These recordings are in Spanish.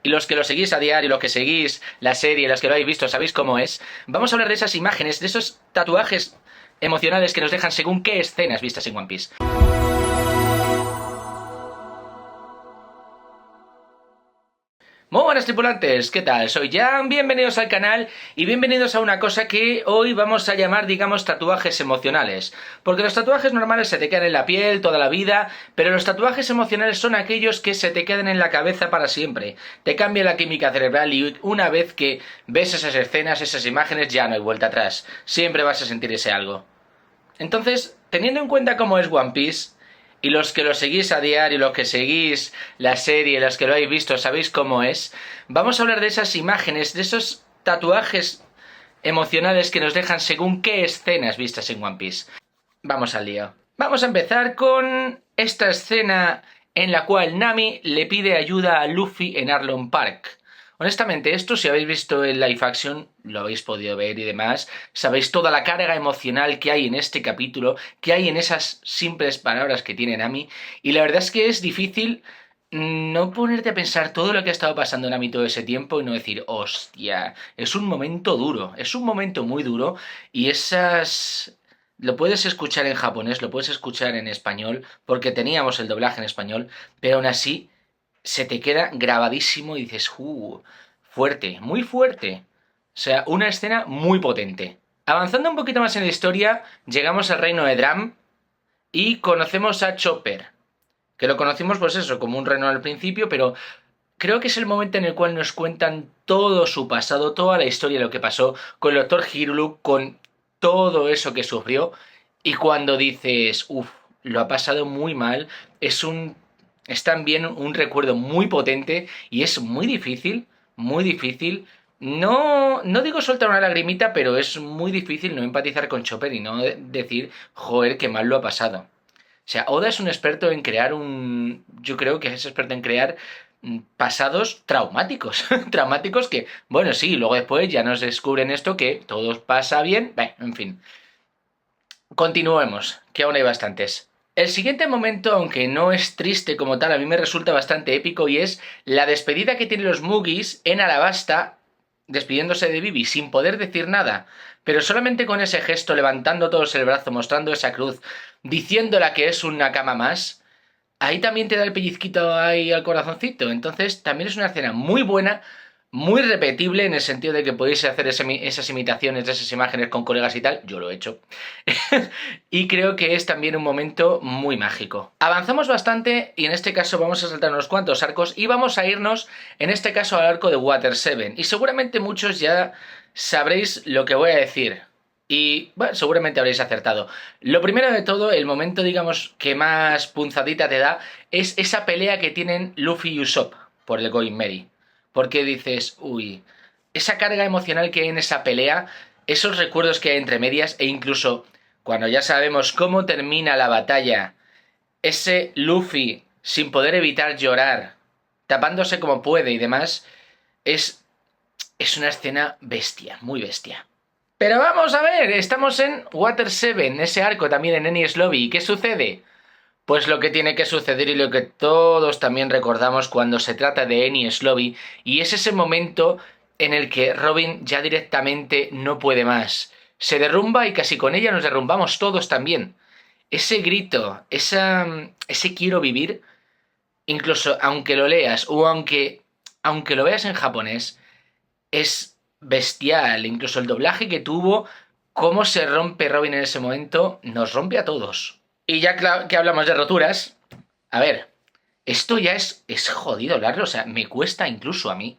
y los que lo seguís a diario, los que seguís la serie, los que lo habéis visto, sabéis cómo es, vamos a hablar de esas imágenes, de esos tatuajes emocionales que nos dejan según qué escenas vistas en One Piece. Muy buenas tripulantes, ¿qué tal? Soy Jan, bienvenidos al canal y bienvenidos a una cosa que hoy vamos a llamar, digamos, tatuajes emocionales. Porque los tatuajes normales se te quedan en la piel toda la vida, pero los tatuajes emocionales son aquellos que se te quedan en la cabeza para siempre. Te cambia la química cerebral y una vez que ves esas escenas, esas imágenes, ya no hay vuelta atrás. Siempre vas a sentir ese algo. Entonces, teniendo en cuenta cómo es One Piece, y los que lo seguís a diario, los que seguís la serie, los que lo habéis visto, sabéis cómo es, vamos a hablar de esas imágenes, de esos tatuajes emocionales que nos dejan según qué escenas vistas en One Piece. Vamos al lío. Vamos a empezar con esta escena en la cual Nami le pide ayuda a Luffy en Arlong Park. Honestamente, esto, si habéis visto el live action, lo habéis podido ver y demás, sabéis toda la carga emocional que hay en este capítulo, que hay en esas simples palabras que tiene Nami, y la verdad es que es difícil no ponerte a pensar todo lo que ha estado pasando Nami todo ese tiempo y no decir, hostia, es un momento duro, es un momento muy duro, y esas... Lo puedes escuchar en japonés, lo puedes escuchar en español, porque teníamos el doblaje en español, pero aún así se te queda grabadísimo y dices, fuerte, muy fuerte. O sea, una escena muy potente. Avanzando un poquito más en la historia, llegamos al reino de Dram y conocemos a Chopper, que lo conocimos pues eso, como un reno al principio, pero creo que es el momento en el cual nos cuentan todo su pasado, toda la historia de lo que pasó con el Dr. Hiruluk, con todo eso que sufrió, y cuando dices, lo ha pasado muy mal, es también un recuerdo muy potente y es muy difícil, muy difícil. No digo soltar una lagrimita, pero es muy difícil no empatizar con Chopper y no decir, joder, qué mal lo ha pasado. O sea, Oda es un experto en crear un... Yo creo que es experto en crear pasados traumáticos. Traumáticos que, bueno, sí, luego después ya nos descubren esto que todo pasa bien. En fin. Continuemos, que aún hay bastantes. El siguiente momento, aunque no es triste como tal, a mí me resulta bastante épico y es la despedida que tienen los Mugis en Alabasta, despidiéndose de Vivi sin poder decir nada, pero solamente con ese gesto, levantando todos el brazo, mostrando esa cruz, diciéndola que es una cama más, ahí también te da el pellizquito ahí al corazoncito. Entonces también es una escena muy buena, muy repetible en el sentido de que podéis hacer esas imitaciones de esas imágenes con colegas y tal. Yo lo he hecho. Y creo que es también un momento muy mágico. Avanzamos bastante y en este caso vamos a saltar unos cuantos arcos y vamos a irnos en este caso al arco de Water 7. Y seguramente muchos ya sabréis lo que voy a decir. Y bueno, seguramente habréis acertado. Lo primero de todo, el momento, digamos, que más punzadita te da, es esa pelea que tienen Luffy y Usopp por el Going Merry. Porque dices, esa carga emocional que hay en esa pelea, esos recuerdos que hay entre medias, e incluso cuando ya sabemos cómo termina la batalla, ese Luffy sin poder evitar llorar, tapándose como puede y demás, es una escena bestia, muy bestia. Pero vamos a ver, estamos en Water 7, ese arco también en Enies Lobby. ¿Y qué sucede? Pues lo que tiene que suceder y lo que todos también recordamos cuando se trata de Enies Lobby, y es ese momento en el que Robin ya directamente no puede más. Se derrumba y casi con ella nos derrumbamos todos también. Ese grito, ese quiero vivir, incluso aunque lo leas o aunque lo veas en japonés, es bestial. Incluso el doblaje que tuvo, cómo se rompe Robin en ese momento, nos rompe a todos. Y ya que hablamos de roturas, a ver, esto ya es jodido hablarlo, o sea, me cuesta incluso a mí,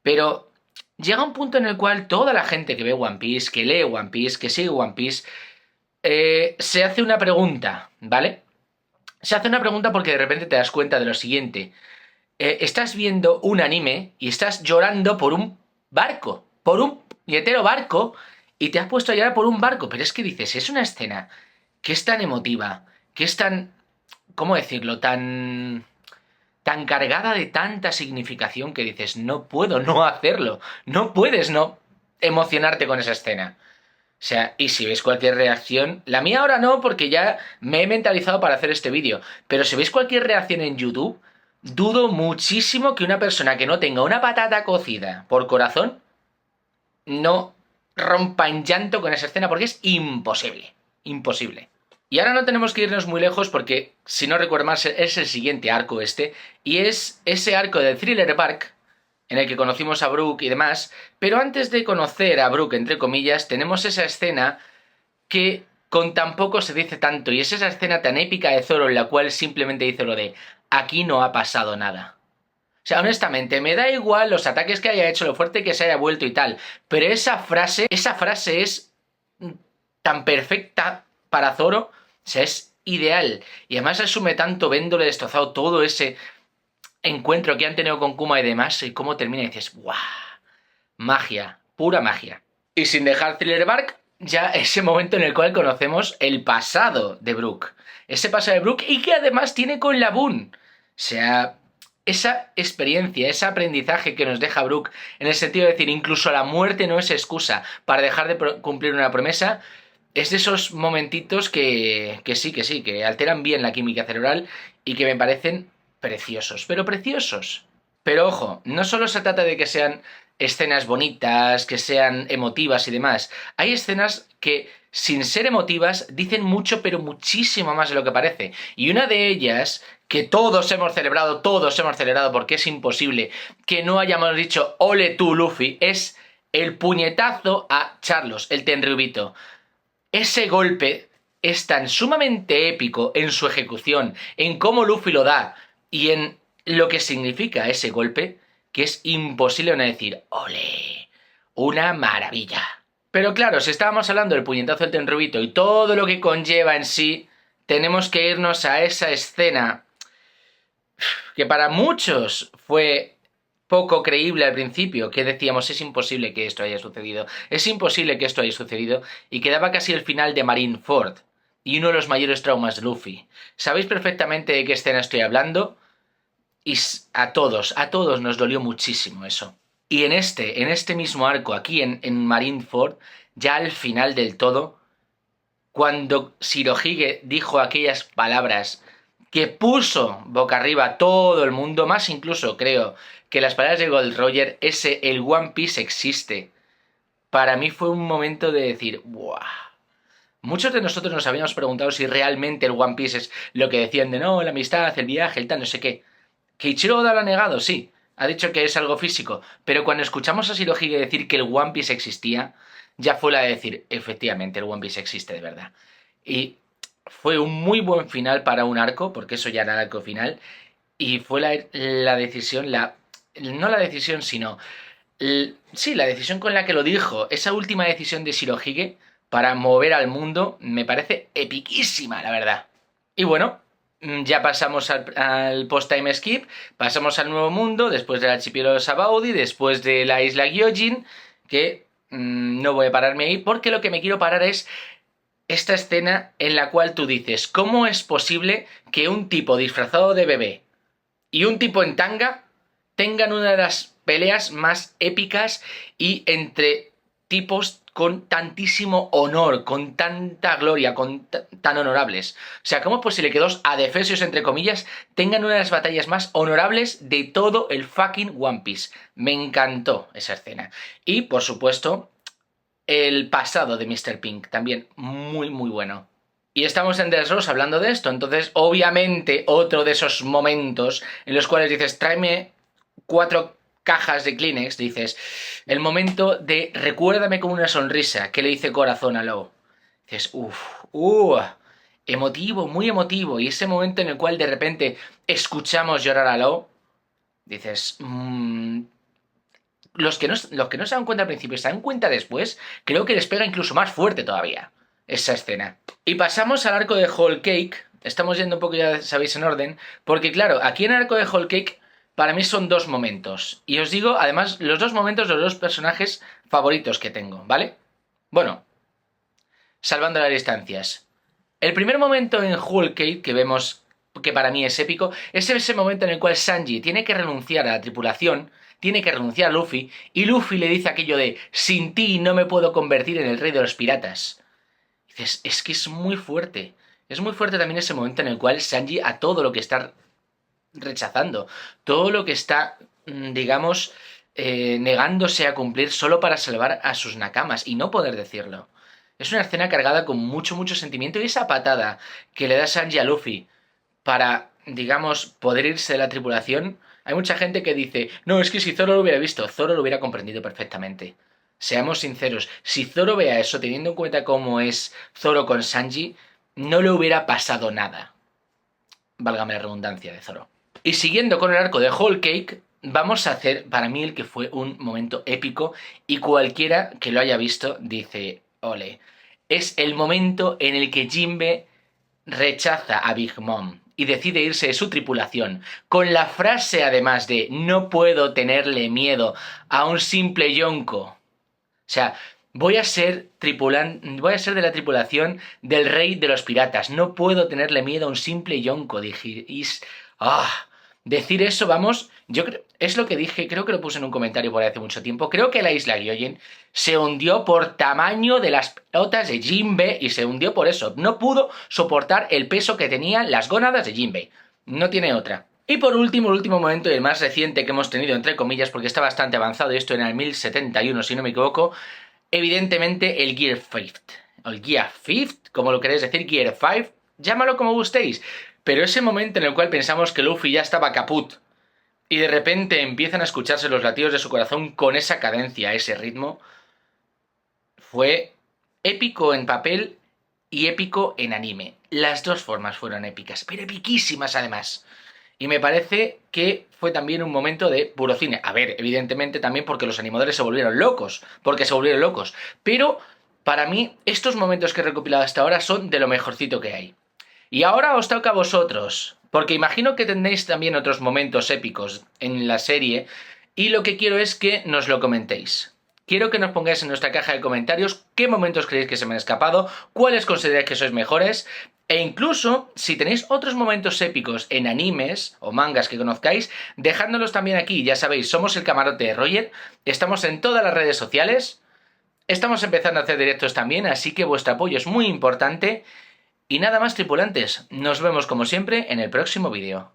pero llega un punto en el cual toda la gente que ve One Piece, que lee One Piece, que sigue One Piece, se hace una pregunta, ¿vale? Se hace una pregunta porque de repente te das cuenta de lo siguiente. Estás viendo un anime y estás llorando por un barco, por un puñetero barco, y te has puesto a llorar por un barco, pero es que dices, es una escena que es tan emotiva, que es tan, ¿cómo decirlo?, tan cargada de tanta significación que dices, no puedo no hacerlo, no puedes no emocionarte con esa escena. O sea, y si veis cualquier reacción, la mía ahora no, porque ya me he mentalizado para hacer este vídeo, pero si veis cualquier reacción en YouTube, Dudo muchísimo que una persona que no tenga una patata cocida por corazón no rompa en llanto con esa escena porque es imposible. Imposible. Y ahora no tenemos que irnos muy lejos porque, si no recuerdo mal, es el siguiente arco este. Y es ese arco de Thriller Bark en el que conocimos a Brooke y demás. Pero antes de conocer a Brooke, entre comillas, tenemos esa escena que con tan poco se dice tanto. Y es esa escena tan épica de Zoro en la cual simplemente dice lo de aquí no ha pasado nada. O sea, honestamente, me da igual los ataques que haya hecho, lo fuerte que se haya vuelto y tal. Pero esa frase es tan perfecta para Zoro. O sea, es ideal. Y además asume tanto viéndole destrozado todo ese encuentro que han tenido con Kuma y demás. Y cómo termina y dices, ¡guau! Magia, pura magia. Y sin dejar Thriller Bark, ya ese momento en el cual conocemos el pasado de Brook. Ese pasado de Brook y que además tiene con la Boon. O sea, esa experiencia, ese aprendizaje que nos deja Brook, en el sentido de decir, incluso la muerte no es excusa para dejar de cumplir una promesa, es de esos momentitos que sí, que alteran bien la química cerebral y que me parecen preciosos, pero preciosos. Pero ojo, no solo se trata de que sean escenas bonitas, que sean emotivas y demás. Hay escenas que, sin ser emotivas, dicen mucho, pero muchísimo más de lo que parece. Y una de ellas, que todos hemos celebrado porque es imposible que no hayamos dicho ole tú, Luffy, es el puñetazo a Charlos, el Tenryubito. Ese golpe es tan sumamente épico en su ejecución, en cómo Luffy lo da y en lo que significa ese golpe, que es imposible no decir ¡ole! ¡Una maravilla! Pero claro, si estábamos hablando del puñetazo del Tenryubito y todo lo que conlleva en sí, tenemos que irnos a esa escena que para muchos fue poco creíble al principio, que decíamos es imposible que esto haya sucedido, es imposible que esto haya sucedido, y quedaba casi el final de Marineford, y uno de los mayores traumas de Luffy. Sabéis perfectamente de qué escena estoy hablando, y a todos nos dolió muchísimo eso. Y en este mismo arco, aquí en Marineford, ya al final del todo, cuando Shirohige dijo aquellas palabras que puso boca arriba a todo el mundo, más incluso creo que las palabras de Gold Roger, el One Piece existe. Para mí fue un momento de decir, ¡buah! Muchos de nosotros nos habíamos preguntado si realmente el One Piece es lo que decían de no, la amistad, el viaje, el tal, no sé qué. Que Ichiro Oda lo ha negado, sí. Ha dicho que es algo físico. Pero cuando escuchamos a Shirohige decir que el One Piece existía, ya fue la de decir, efectivamente, el One Piece existe de verdad. Y fue un muy buen final para un arco, porque eso ya era el arco final. Y fue la decisión, no la decisión, sino... sí, la decisión con la que lo dijo. Esa última decisión de Shirohige para mover al mundo me parece epiquísima, la verdad. Y bueno, ya pasamos al post-time skip, pasamos al nuevo mundo, después del archipiélago de Sabaody, después de la isla Gyojin, que no voy a pararme ahí, porque lo que me quiero parar es esta escena en la cual tú dices, ¿cómo es posible que un tipo disfrazado de bebé y un tipo en tanga tengan una de las peleas más épicas y entre tipos con tantísimo honor, con tanta gloria, tan honorables? O sea, ¿cómo es posible que dos adefesios, entre comillas, tengan una de las batallas más honorables de todo el fucking One Piece? Me encantó esa escena. Y, por supuesto, el pasado de Mr. Pink, también muy, muy bueno. Y estamos en Dressrosa hablando de esto, entonces obviamente otro de esos momentos en los cuales dices, tráeme 4 cajas de Kleenex, dices, el momento de recuérdame con una sonrisa, que le dice Corazón a Law. Dices, emotivo, muy emotivo, y ese momento en el cual de repente escuchamos llorar a Law, dices, los que no se dan cuenta al principio y se dan cuenta después, creo que les pega incluso más fuerte todavía esa escena. Y pasamos al arco de Whole Cake. Estamos yendo un poco, ya sabéis, en orden, porque claro, aquí en el arco de Whole Cake para mí son 2 momentos. Y os digo, además, los 2 momentos de los 2 personajes favoritos que tengo, ¿vale? Bueno, salvando las distancias. El primer momento en Whole Cake que vemos que para mí es épico, es ese momento en el cual Sanji tiene que renunciar a la tripulación, tiene que renunciar a Luffy, y Luffy le dice aquello de sin ti no me puedo convertir en el rey de los piratas. Y dices, es que es muy fuerte. Es muy fuerte también ese momento en el cual Sanji, a todo lo que está rechazando, todo lo que está, digamos, negándose a cumplir solo para salvar a sus nakamas y no poder decirlo. Es una escena cargada con mucho, mucho sentimiento y esa patada que le da Sanji a Luffy para, digamos, poder irse de la tripulación, hay mucha gente que dice, no, es que si Zoro lo hubiera visto, Zoro lo hubiera comprendido perfectamente. Seamos sinceros, si Zoro vea eso, teniendo en cuenta cómo es Zoro con Sanji, no le hubiera pasado nada. Válgame la redundancia de Zoro. Y siguiendo con el arco de Whole Cake, vamos a hacer para mí el que fue un momento épico y cualquiera que lo haya visto dice, ole. Es el momento en el que Jinbe rechaza a Big Mom y decide irse de su tripulación, con la frase además de no puedo tenerle miedo a un simple yonko. O sea, voy a ser de la tripulación del rey de los piratas, no puedo tenerle miedo a un simple yonko, dijís. Decir eso, vamos, yo creo, es lo que dije, creo que lo puse en un comentario por ahí hace mucho tiempo, creo que la isla Gyojin se hundió por tamaño de las pelotas de Jinbe y se hundió por eso, no pudo soportar el peso que tenían las gónadas de Jinbe, no tiene otra. Y por último, el último momento y el más reciente que hemos tenido, entre comillas, porque está bastante avanzado, y esto en el 1071 si no me equivoco, evidentemente el Gear 5, el Gear 5, como lo queréis decir, Gear 5, llámalo como gustéis. Pero ese momento en el cual pensamos que Luffy ya estaba caput y de repente empiezan a escucharse los latidos de su corazón con esa cadencia, ese ritmo, fue épico en papel y épico en anime. Las dos formas fueron épicas, pero epiquísimas además. Y me parece que fue también un momento de puro cine. A ver, evidentemente también porque los animadores se volvieron locos, pero para mí estos momentos que he recopilado hasta ahora son de lo mejorcito que hay. Y ahora os toca a vosotros, porque imagino que tendréis también otros momentos épicos en la serie, y lo que quiero es que nos lo comentéis. Quiero que nos pongáis en nuestra caja de comentarios qué momentos creéis que se me han escapado, cuáles consideráis que sois mejores, e incluso, si tenéis otros momentos épicos en animes o mangas que conozcáis, dejádnoslos también aquí. Ya sabéis, somos el Camarote de Roger, estamos en todas las redes sociales, estamos empezando a hacer directos también, así que vuestro apoyo es muy importante. Y nada más, tripulantes, nos vemos como siempre en el próximo vídeo.